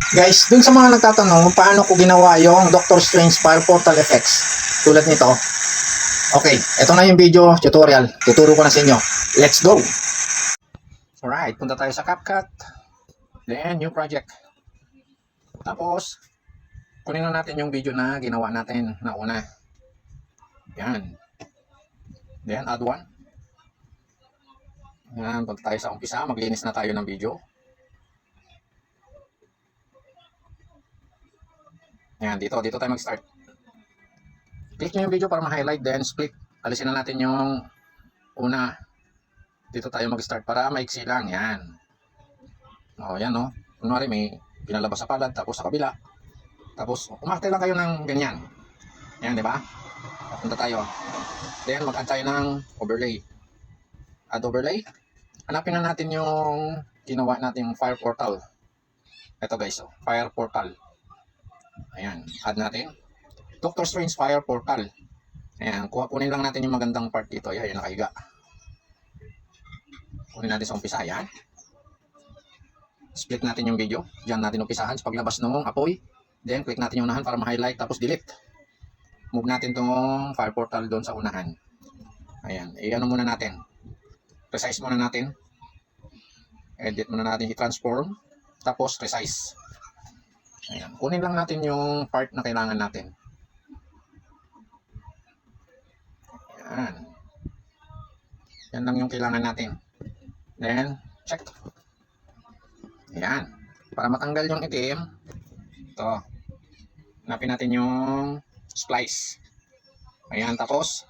Guys, dun sa mga nagtatanong paano ko ginawa yung Doctor Strange Fire Portal Effects tulad nito. Okay, ito na yung video tutorial. Tuturo ko na sa inyo. Let's go! Alright, punta tayo sa CapCut. Then, new project. Tapos, kunin na natin yung video na ginawa natin na una. Yan. Then, add one. Yan, punta tayo sa umpisa. Maglinis na tayo ng video. Yan, dito tayo mag-start. Click nyo yung video para ma-highlight, then split. Alisin na natin yung una. Dito tayo mag-start para maiksi lang. Yan. O, yan o. Kunwari may pinalabas sa palad, tapos sa kabila. Tapos, umarte lang kayo ng ganyan. Yan, di ba? Punta tayo. Then, mag-add tayo ng overlay. Add overlay. Hanapin na natin yung ginawa natin Fire Portal. Ito guys, oh, Fire Portal. Ayan, add natin. Doctor Strange Fire Portal. Ayan, kunin lang natin yung magandang part dito. Ayan, yung nakahiga. Kunin natin sa umpisa. Ayan. Split natin yung video. Diyan natin umpisahan sa paglabas ng apoy. Then, click natin yung unahan para ma-highlight. Tapos, delete. Move natin tong Fire Portal doon sa unahan. Ayan, i-ano muna natin. Resize muna natin. Edit muna natin, i-transform. Tapos, resize. Ayan. Kunin lang natin yung part na kailangan natin. Ayan. Yan lang yung kailangan natin. Then, check. Ayan. Para matanggal yung itim, ito. Hanapin natin yung splice. Ayan. Tapos,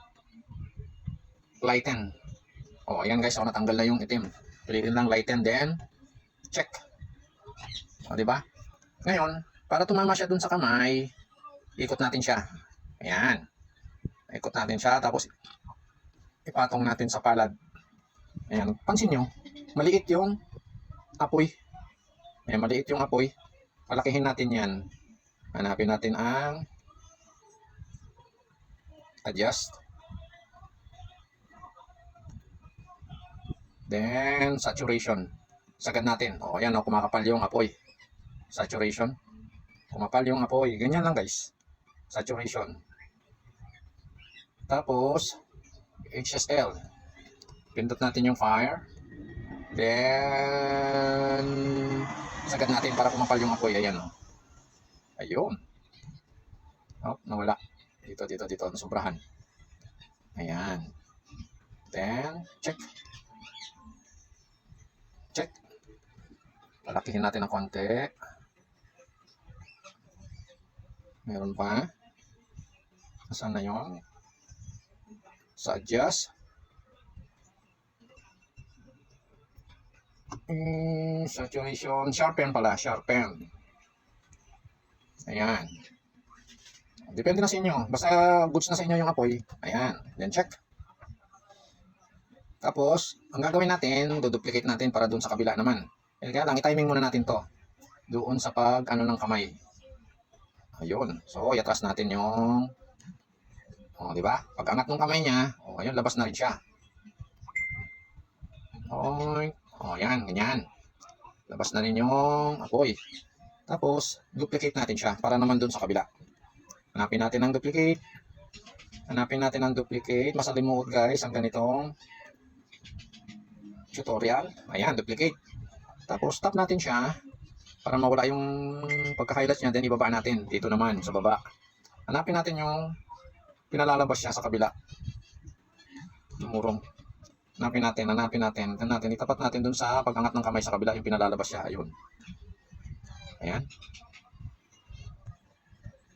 lighten. O, ayan guys. Natanggal na yung itim. Pilitin lang lighten. Then, check. O, diba? Ngayon, para tumama siya dun sa kamay, ikot natin siya. Ayan. Ikot natin siya, tapos ipatong natin sa palad. Ayan. Pansin nyo, maliit yung apoy. Ayan, maliit yung apoy. Palakihin natin yan. Hanapin natin ang adjust. Then, saturation. Sagad natin. O, ayan, kumakapal yung apoy. Saturation. Kumapal yung apoy. Ganyan lang guys. Saturation. Tapos, HSL. Pindot natin yung fire. Then, sagad natin para kumapal yung apoy. Ayan o. Ayun. Oh, nawala. Dito. Sobrahan. Ayan. Then, check. Check. Palakihin natin ng konti. Meron pa. Saan na yun? Sa adjust. Saturation. Sharpen pala. Sharpen. Ayan. Depende na sa inyo. Basta goods na sa inyo yung apoy. Ayan. Then check. Tapos, ang gagawin natin, duplicate natin para dun sa kabila naman. Kaya lang, i-timing muna natin to. Doon sa pag-ano ng kamay. Ayun. So, i-atras natin yung di ba? Pag angat ng kamay niya, ayun, labas na rin siya. Yan, ganyan. Labas na rin yung apoy. Tapos, duplicate natin siya para naman dun sa kabila. Hanapin natin ang duplicate. Masalimuot guys ang ganitong tutorial. Ayan, duplicate. Tapos, tap natin siya para mawala yung pagka-highlight niya. Then, ibaba natin. Dito naman, sa baba. Hanapin natin yung pinalalabas siya sa kabila. Murong. Hanapin natin. Itapat natin dun sa pag-angat ng kamay sa kabila yung pinalalabas siya. Ayun. Ayan.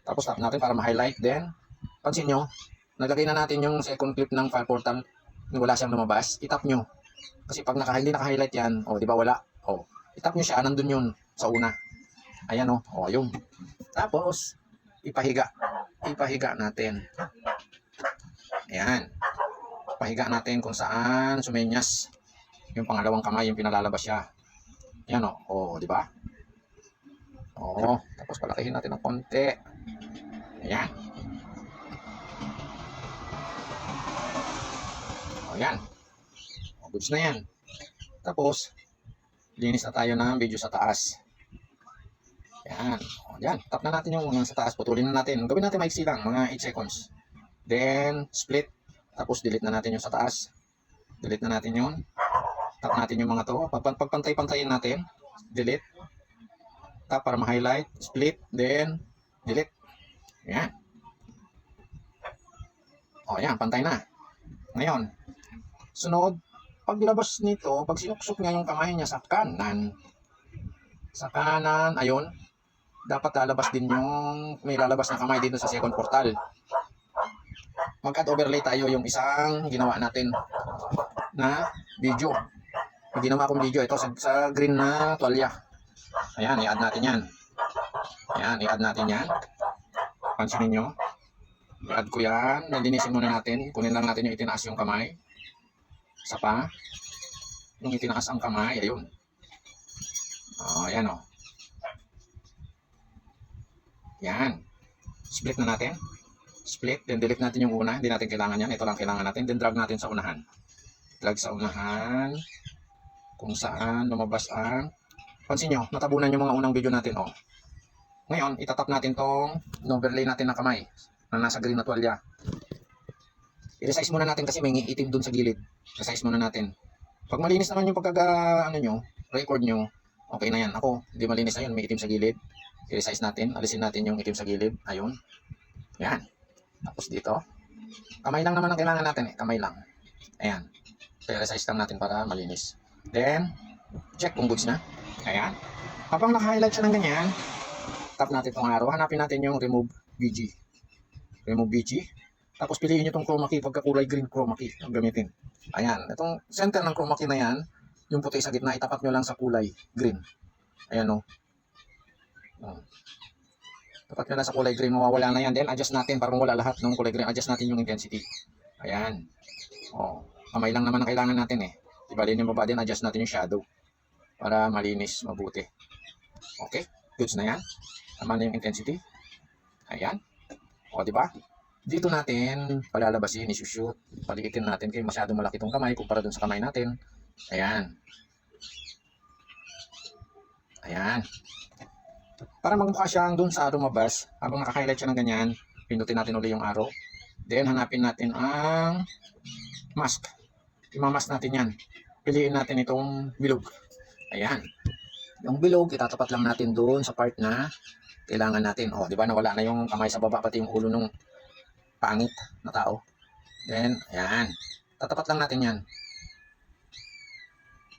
Tapos tap natin para ma-highlight. Then, pansin nyo, naglagay na natin yung second clip ng Fire Portal. Wala siyang lumabas. Itap nyo. Kasi pag hindi naka-highlight yan, di ba wala? Itap nyo siya, nandun yun sa una. Ayan ayun. Tapos, ipahiga natin. Ayan. Pahiga natin kung saan sumenyas yung pangalawang kamay, yung pinalalabas siya. Ayan di ba? Tapos palakihin natin ng konti. Ayan. Ayan. Goods na yan. Tapos, linis na tayo ng video sa taas. Yan. O, yan. Tap na natin yung sa taas. Putulin na natin. Gawin natin maiksi lang. Mga 8 seconds. Then, split. Tapos, delete na natin yung sa taas. Delete na natin yun. Tap natin yung mga to. Pagpantay-pantayin natin. Delete. Tap para ma-highlight. Split. Then, delete. Yan. O, yan. Pantay na. Ngayon, sunod. Paglabas nito, pag sinuksok niya yung kamay niya sa kanan, ayun, dapat lalabas din yung may lalabas na kamay dito sa second portal. Mag-add overlay tayo yung isang ginawa natin na video. May ginawa akong video ito sa green na tuwalya. Ayan, i-add natin yan. Ayan, i-add natin yan. Pansinin nyo. I-add ko yan. Nalinisin muna natin. Kunin lang natin yung itinaas yung kamay. Isa pa. Yung itinaas ang kamay. Ayun. Ayan o. Yan. Split na natin. Split. Then delete natin yung una. Hindi natin kailangan yan. Ito lang kailangan natin. Then drag natin sa unahan. Drag sa unahan. Kung saan lumabas ang... Pansin nyo, natabunan yung mga unang video natin. O. Ngayon, itatap natin tong overlay natin na kamay na nasa green na tuwalya. I-resize muna natin kasi may itim dun sa gilid. Resize muna natin. Pag malinis naman yung record nyo, okay na yan. Ako, hindi malinis na yun. May itim sa gilid. I-resize natin. Alisin natin yung itim sa gilid. Ayun. Yan. Tapos dito. Kamay lang naman ang kailangan natin eh. Kamay lang. Ayan. I-resize lang natin para malinis. Then, check kung goods na. Ayan. Habang naka-highlight siya ng ganyan, tap natin itong arrow. Hanapin natin yung remove BG. Remove BG. Tapos piliin nyo itong chroma key. Pagka kulay green chroma key ang gamitin. Ayan. Itong center ng chroma key na yan, yung puti sa gitna, itapat nyo lang sa kulay green. Ayan o. Tapat nyo lang sa kulay green, mawawala na yan. Then adjust natin para wala lahat ng kulay green. Adjust natin yung intensity. Ayan. O. Kamay lang naman ang kailangan natin eh. Ibalik yung baba din, adjust natin yung shadow. Para malinis, mabuti. Okay. Goods na yan. Tama na yung intensity. Ayan. O, diba? Dito natin palalabasin, isushoot. Paliitin natin kaya masyado malaki itong kamay kumpara dun sa kamay natin. Ayan. Ayan. Para magmukha siyang dun sa lumabas, habang naka-highlight siya ng ganyan, pindutin natin ulit yung arrow. Then hanapin natin ang mask. Imamask natin yan. Piliin natin itong bilog. Ayan. Yung bilog, itatapat lang natin doon sa part na kailangan natin. O, di ba nawala na yung kamay sa baba, pati yung ulo ng pangit na tao. Then, ayan. Tatapat lang natin yan.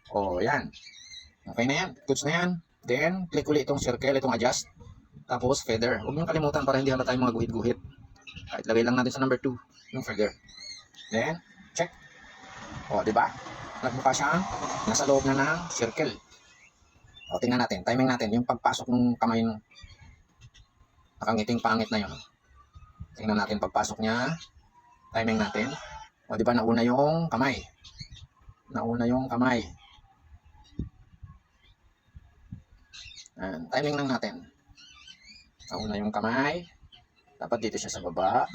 O, ayan. Okay na yan. Goods na yan. Then, click ulit itong circle, itong adjust. Tapos, feather. Huwag niyong kalimutan para hindi halata tayong mga guhit-guhit. Kahit lagay lang natin sa number 2, yung feather. Then, check. O, di ba? Nagmukha siyang nasa loob na ng circle. O, tingnan natin. Timing natin. Yung pagpasok ng kamay ng nakangiting pangit na yun. Tingnan natin pagpasok niya. Timing natin. O, di ba nauna yung kamay? Nauna yung kamay. Ayan. Timing lang natin. Nauna yung kamay. Dapat dito siya sa baba.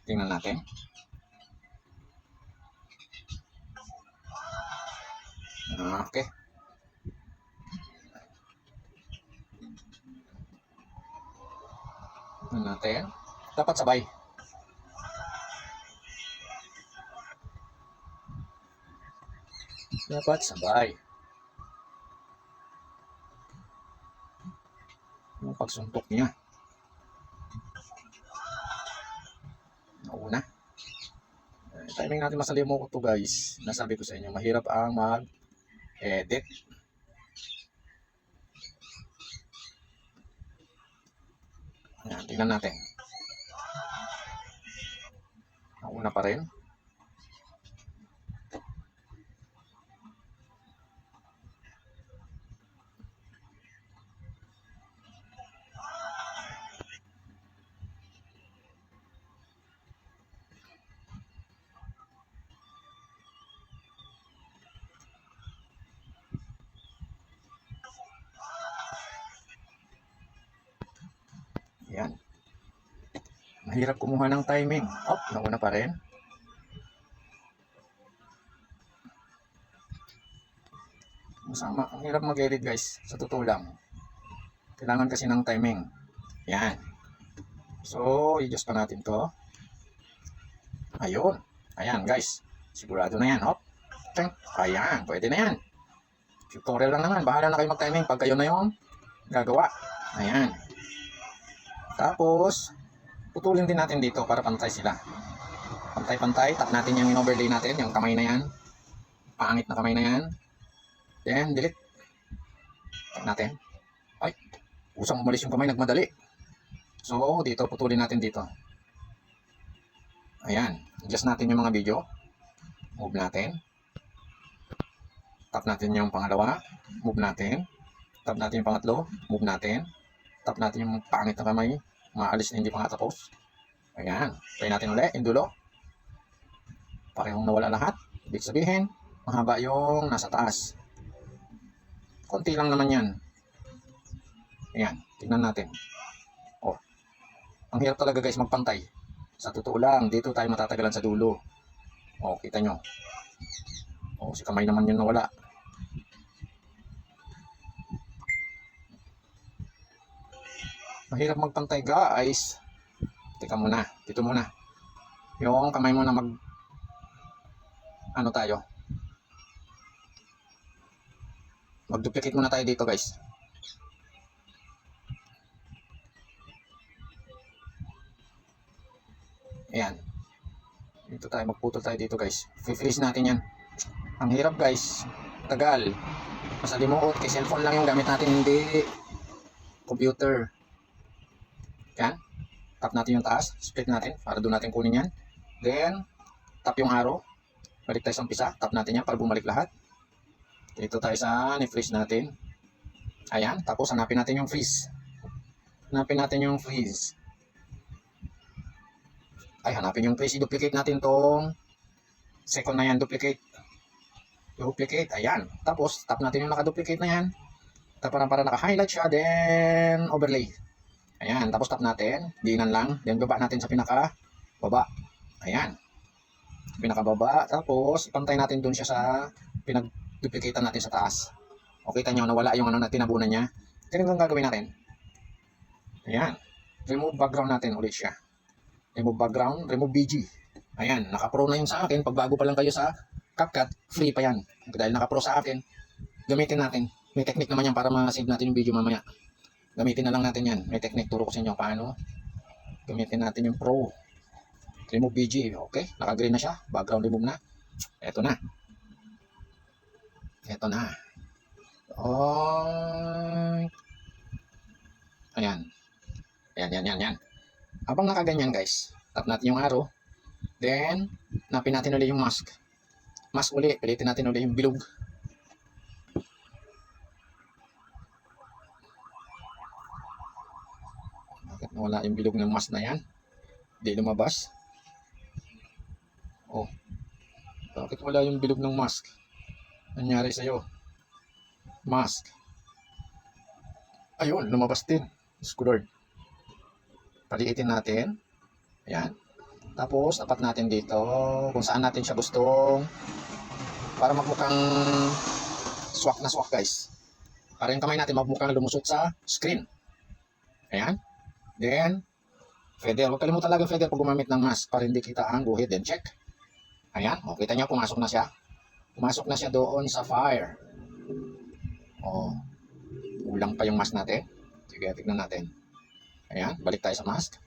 Tingnan natin. Okay. Tingnan natin. Dapat sabay. Dapat sabay. Yung pagsuntok niya. Nauna. Timing natin masalimuot to guys. Nasabi ko sa inyo, mahirap ang mag-edit. Ayan, tingnan natin. Nauna pa rin. Yan. Mahirap kumuha ng timing. Oh, nauna pa rin. Masama. Ang hirap mag-edit guys. Sa totoo lang. Kailangan kasi ng timing. Yan. So, i-adjust pa natin to. Ayun. Ayan guys. Sigurado na yan. Hop. Tiyang. Ayan. Pwede na yan. Tutorial lang naman. Bahala na kayo mag-timing pag kayo na yung gagawa. Ayan. Tapos, putulin din natin dito para pantay sila. Pantay-pantay. Tap natin yung in-overlay natin. Yung kamay na yan. Pangit na kamay na yan. Then, delete. Tap natin. Ay. Usang umalis yung kamay. Nagmadali. So, dito. Putulin natin dito. Ayan. Adjust natin yung mga video. Move natin. Tap natin yung pangalawa. Move natin. Tap natin yung pangatlo. Move natin. Tap natin yung pangit na kamay. Maalis na hindi pa nga tapos. Ayan. Try natin ulit. Yung dulo. Parehong nawala lahat. Ibig sabihin, mahaba yung nasa taas. Konti lang naman yan. Ayan. Tingnan natin. Oh. Ang hirap talaga guys magpantay. Sa totoo lang, dito tayo matatagalan sa dulo. Oh, kita nyo. Oh, si kamay naman yun nawala. Mahirap magpantay guys. Teka muna, dito muna. Yung kamay mo na ano tayo? Mag-duplicate muna tayo dito guys. Ayan. Dito tayo, magputol tayo dito guys. I-freeze natin yan. Ang hirap guys. Tagal. Masalimuot. Kay cellphone lang yung gamit natin, hindi computer. Yan. Tap natin yung taas. Split natin para doon natin kunin yan. Then, tap yung arrow. Balik tayo sa umpisa. Tap natin yan para bumalik lahat. Dito tayo sa ni-freeze natin. Ayan. Tapos hanapin natin yung freeze. Hanapin natin yung freeze. Ay, hanapin yung freeze. I-duplicate natin tong second na yan. Duplicate. Duplicate. Ayan. Tapos, tap natin yung naka-duplicate na yan. Tap para naka-highlight siya. Then, overlay. Ayan. Tapos, tap natin. Diinan lang. Then, baba natin sa pinaka-baba. Ayan. Pinaka-baba. Tapos, ipantay natin dun siya sa pinag-duplicatean natin sa taas. O, kita nyo, nawala yung ano na tinabunan niya. Ganito ang gagawin natin. Ayan. Remove background natin ulit siya. Remove background, remove BG. Ayan, naka-pro na yun sa akin. Pag bago pa lang kayo sa CapCut, free pa yan. Dahil naka-pro sa akin, gamitin natin. May technique naman yan para ma-save natin yung video mamaya. Gamitin na lang natin yan. May technique, turo ko sa inyo paano. Gamitin natin yung pro. Remove BG, okay? Naka-green na siya. Background remove na. Eto na. Eto na. Ayan. Ayan. Habang nakaganyan guys, tap natin yung arrow. Then, napin natin ulit yung mask. Mask ulit. Pilitin natin ulit yung bilog. Bakit nawala yung bilog ng mask na yan? Hindi lumabas. Oh. Bakit wala yung bilog ng mask? Nangyari sa'yo? Mask. Ayun, lumabas din. Squidward. Paliitin natin. Ayan. Tapos, tapat natin dito kung saan natin siya gustong para magmukhang swak na swak guys. Para yung kamay natin magmukhang lumusot sa screen. Ayan. Then, feather. Huwag kalimutan lagi feather pag gumamit ng mask para hindi kita ang guhit. Then, check. Ayan. O, kita nyo, pumasok na siya. Pumasok na siya doon sa fire. O, kulang pa yung mask natin. Sige, tignan natin. Ayan, balik tayo sa mask.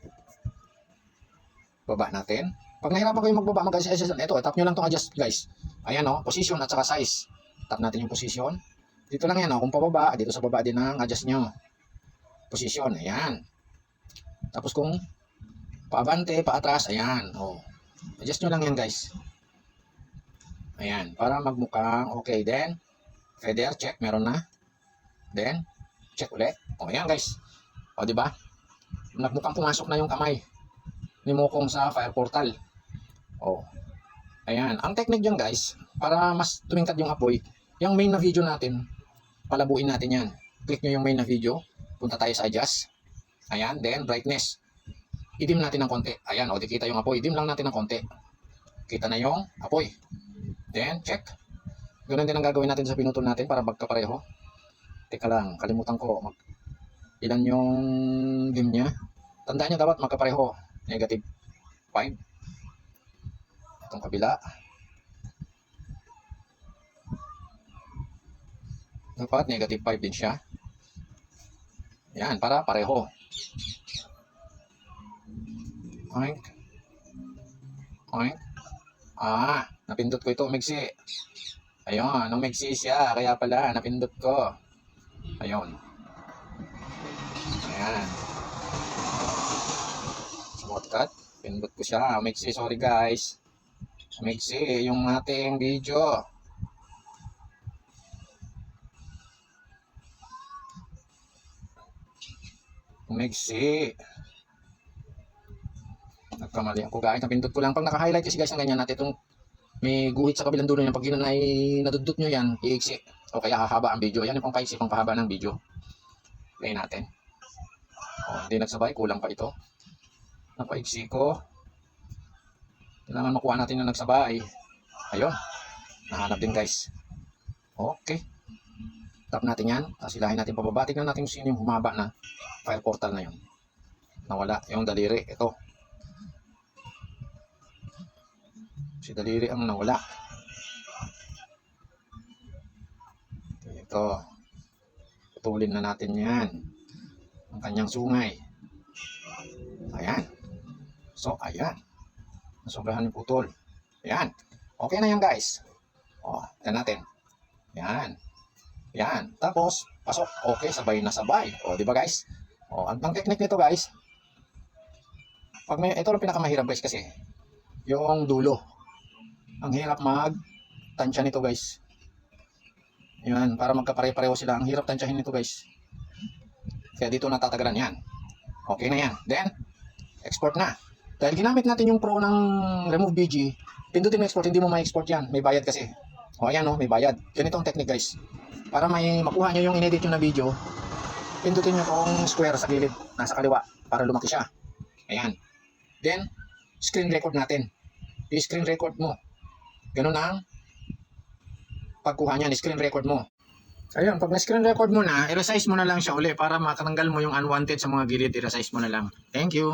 Baba natin. Pag nahirapan kayo magbaba, mag-adjust. Ito, tap nyo lang itong adjust guys. Ayan o, position at saka size. Tap natin yung position. Dito lang yan o, kung pababa, dito sa baba din ang adjust nyo. Position, ayan. Tapos kung paabante, paatras, ayan o. Adjust nyo lang yan guys. Ayan, para magmukhang okay. Then, feather, check, meron na. Then, check ulit. O, ayan guys. O, diba? Nagmukhang pumasok na yung kamay ni Mokong sa fire portal. Oh. Ayan. Ang technique dyan guys, para mas tumingkad yung apoy, yung main na video natin, palabuin natin yan. Click nyo yung main na video. Punta tayo sa adjust. Ayan. Then, brightness. I-dim natin ng konti. Ayan. O, di kita yung apoy. I-dim lang natin ng konti. Kita na yung apoy. Then, check. Ganun din ang gagawin natin sa pinutol natin para magkapareho. Teka lang. Kalimutan ko. ilan yung dim niya. Tandaan niyo dapat magkapareho. Negative 5. Itong kabila. Dapat negative 5 din siya. Yan, para pareho. Oink. Oink. Napindot ko ito, umigsi. Ayun, umigsi siya. Kaya pala, napindot ko. Ayun. Ayan. Smooth cut. Pindot ko siya. Umigsi, sorry guys. Umigsi yung ating video. Umigsi. Nagkamali ako guys. Napindot ko lang. Pag naka-highlight kasi guys ng ganyan natin itong may guhit sa kabilang dulo niya. Pag yun ay nadudot nyo yan, iiksi. O kaya hahaba ang video. Yan yung pang paiksi, pang pahaba ng video. Play natin. Hindi nagsabay. Kulang pa ito. Napaiksi ko. Kailangan makuha natin na nagsabay. Ayun. Nahanap din guys. Okay. Tap natin yan. Tapos ilahin natin pababa. Tignan natin kung sino yung humaba na fire portal na yun. Nawala yung daliri. Ito. Si daliri ang nawala. Ito. Putulin na natin yan. Ang kanyang sungay. Ayan. So, ayan. Nasobrahan yung putol. Ayan. Okay na yan guys. Tignan natin. Ayan. Yan. Tapos, pasok. Okay, sabay na sabay. Di ba guys? Ang technique nito guys, pag ito lang pinakamahirap guys kasi, yung dulo. Ang hirap mag-tansya nito guys. Yan, para magkapare-pareho sila. Ang hirap tansyahin nito guys. Kaya dito natatagalan yan. Okay na yan. Then, export na. Dahil ginamit natin yung pro ng Remove BG, pindutin mo export, hindi mo ma-export yan. May bayad kasi. Ayan may bayad. Ganito ang technique guys. Para may makuha nyo yung inedit nyo na video, pindutin nyo itong square sa gilid, nasa kaliwa, para lumaki siya. Ayan. Then, screen record natin. I-screen record mo. Ganun ang pagkuha niyan, screen record mo. Ayun, pag na-screen record mo na, i-resize mo na lang siya uli para makatanggal mo yung unwanted sa mga gilid, i-resize mo na lang. Thank you.